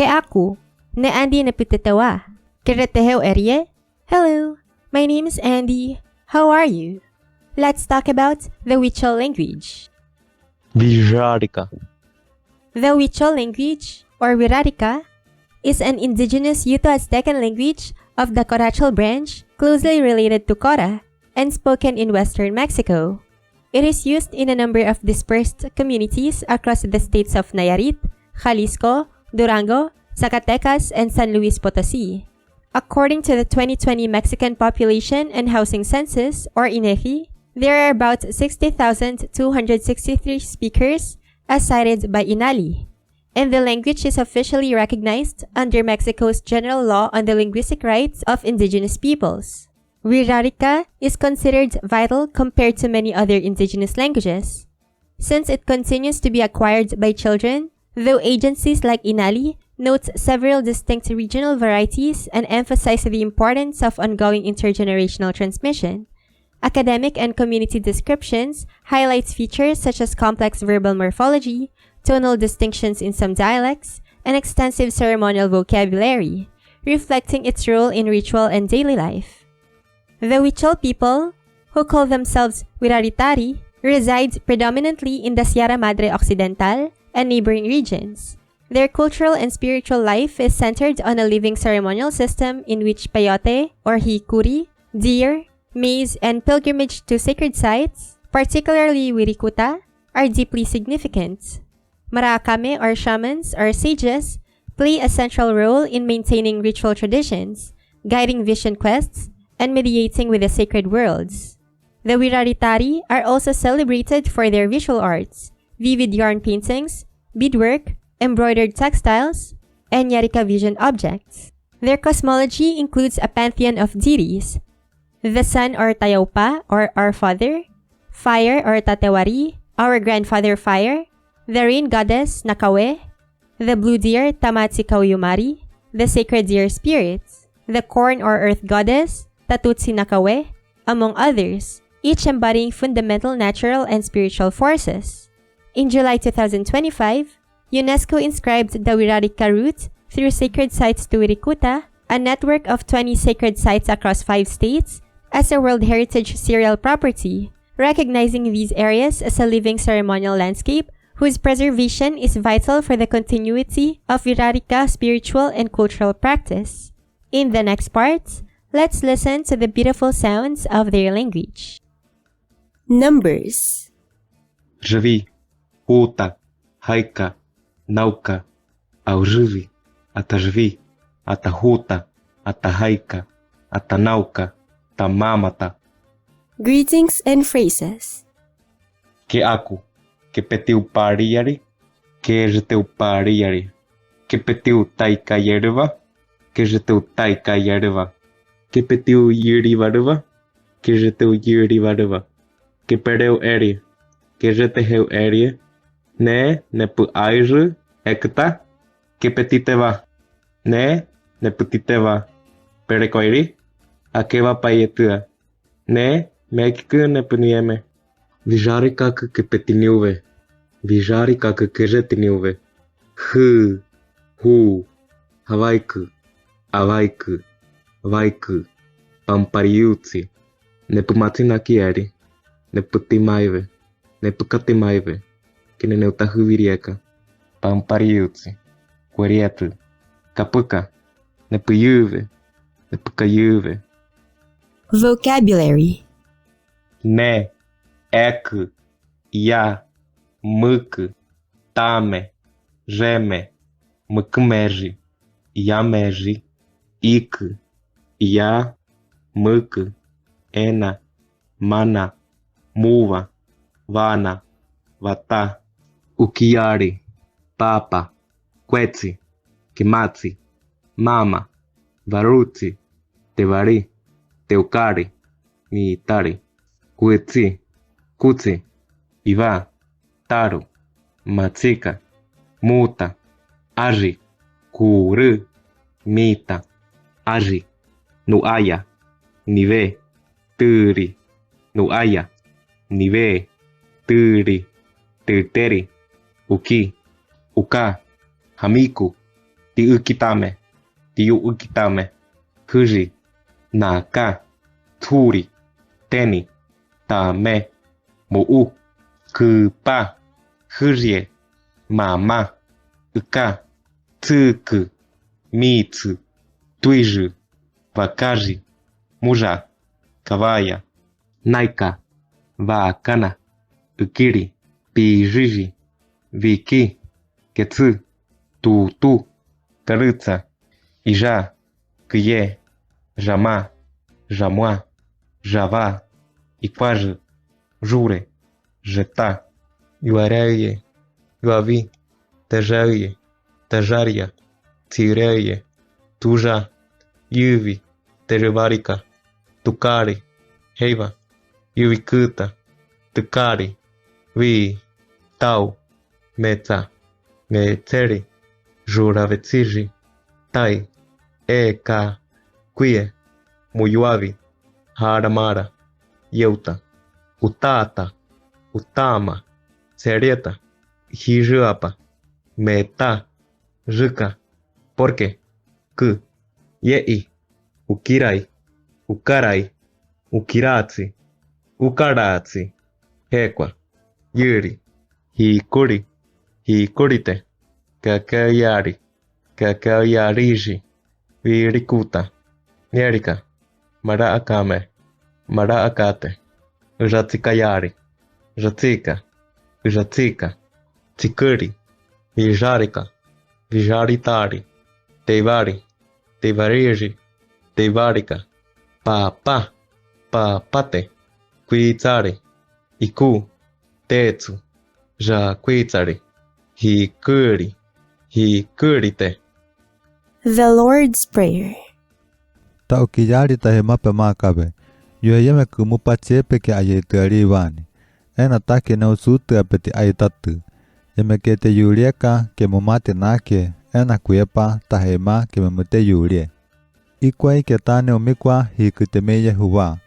Ke aku, ne Andy napititawa. Kireteheo erye? Hello, my name is Andy. How are you? Let's talk about the Huichol language. Wixárika. The Huichol language, or Wixárika, is an indigenous Uto-Aztecan language of the Corachal branch, closely related to cora, and spoken in western Mexico. It is used in a number of dispersed communities across the states of Nayarit, Jalisco, Durango, Zacatecas, and San Luis Potosí. According to the 2020 Mexican Population and Housing Census, or INEGI, there are about 60,263 speakers, as cited by Inali, and the language is officially recognized under Mexico's General Law on the Linguistic Rights of Indigenous Peoples. Wixárika is considered vital compared to many other indigenous languages, since it continues to be acquired by children, though agencies like Inali note several distinct regional varieties and emphasize the importance of ongoing intergenerational transmission. Academic and community descriptions highlights features such as complex verbal morphology, tonal distinctions in some dialects, and extensive ceremonial vocabulary, reflecting its role in ritual and daily life. The Huichol people, who call themselves Wixaritari, reside predominantly in the Sierra Madre Occidental and neighboring regions. Their cultural and spiritual life is centered on a living ceremonial system in which peyote, or hikuri, deer, maize, and pilgrimage to sacred sites, particularly wirikuta, are deeply significant. Maraakame, or shamans, or sages, play a central role in maintaining ritual traditions, guiding vision quests, and mediating with the sacred worlds. The Wixaritari are also celebrated for their visual arts, vivid yarn paintings, beadwork, embroidered textiles, and yarika vision objects. Their cosmology includes a pantheon of deities: the sun, or Tayaupa, or our father; fire, or Tatewari, our grandfather fire; the rain goddess, Nakawe; the blue deer, Tamatsi Kauyumari, the sacred deer spirits; the corn, or earth goddess, Tatutsi Nakawe, among others, each embodying fundamental natural and spiritual forces. In July 2025, UNESCO inscribed the Wixárika route through sacred sites to Wirikuta, a network of 20 sacred sites across 5 states, as a World Heritage Serial Property, recognizing these areas as a living ceremonial landscape whose preservation is vital for the continuity of Wixárika spiritual and cultural practice. In the next part, let's listen to the beautiful sounds of their language. Numbers. Rvi, huta, haika, nauka, aurvi, atarvi, atahuta, atahaika, atanauka, tamamata. Greetings and phrases. Ke aku, ke petiu pariari, ke jeteu pariari, ke petiu taika yerva, ke jeteu taika yerva, ke petiu yirivarva, ke jeteu yirivarva, ke pereu eri, ke jeteheu eri, ne pu aire, ekta, ke petiteva, ne putiteva, perekoiri, akeva paietua, ne mekiku ne punieme. Wixárika ke petiniuve, Wixárika ke jetiniuve, hu, havaiku, avaiku, vaiku, pampariutsi, ne pumatinakieri, ne putimaive, ne pukatimaive, kine neutahuvirieka, pampariutsi, querietu, kapuka, ne puyuve, ne pukayuve. Vocabulary. Ne, ek, ya, muk, tame, geme, mukmeji, yameji, ik, ya, muk, ena, mana, muva, vana, vata, ukiari, papa, quetzi, kimatsi, mama, varuti, tevari, teukari, miitari, kuetsi, kutsi, iva, taru, matsika, muta, aji, kuru, mita, aji, nuaya, nive, turi, nuaya, nive, turi, tuteri, uki, uka, hamiku, ti ukitame, ti ukitame, huji, naka, turi, teni, tame, muu, kupa, hurie, mama, uka, tsuku, mitsu, tuiju, wakaji, muja, kavaya, naika, vakana, ukiri, pijiji, viki, ketsu, tutu, karutsa, ija, kuye, jama, jamwa, java, ikwaje, jure, jeta, yuareye, yuavi, tajaye, tajaria, tireye, tuja, yuvi, terevarika, tukari, heiva, wirikuta, tukari, vi, tau, meta, meteri, juravetsiji, tai, eka, quie, muyuavi, haramara, yeuta, utata, utama, serieta, hijuapa, meta, juka, porque, ku, yei, ukirai, ukarai, ukiratsi, ukaratsi, hekwa, yuri, hikuri, hikurite, kakayari, kakayariji, wirikuta, nyerika, maraakame, maraakate, ujatsikayari, jatsika, ujatsika, tsikuri, Huichárika, Huicharitari, Tevari, Tevariji, Tevarika, Papa, Papate, Quitsari, Iku, Tetsu, Ja Quitsari, Hikuri, Hikurite. The Lord's Prayer. Ta ukijali tahema makabe. Yoyeme kumupa chepe ke ayetari wani. Ena take na usutu apeti ayetatu. Yemekete yulieka ke mumate nake. Ena kuyepa tahema ke memute yulie. Ikwai ke tane umikwa hikutemeye huwa.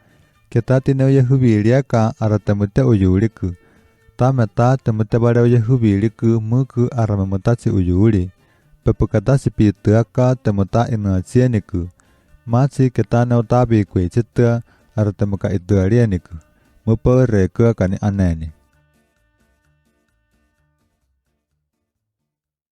Ke tati ne uyehubilieka aratemute uyuliku. Tameta temute bare uyehubiliku muku aramemutachi uyuli. Pepukatasi pituaka temuta inachieniku. Machi ke tane utabi kwe chitta aratemuka ituarieniku. Mupo rekua kani aneni.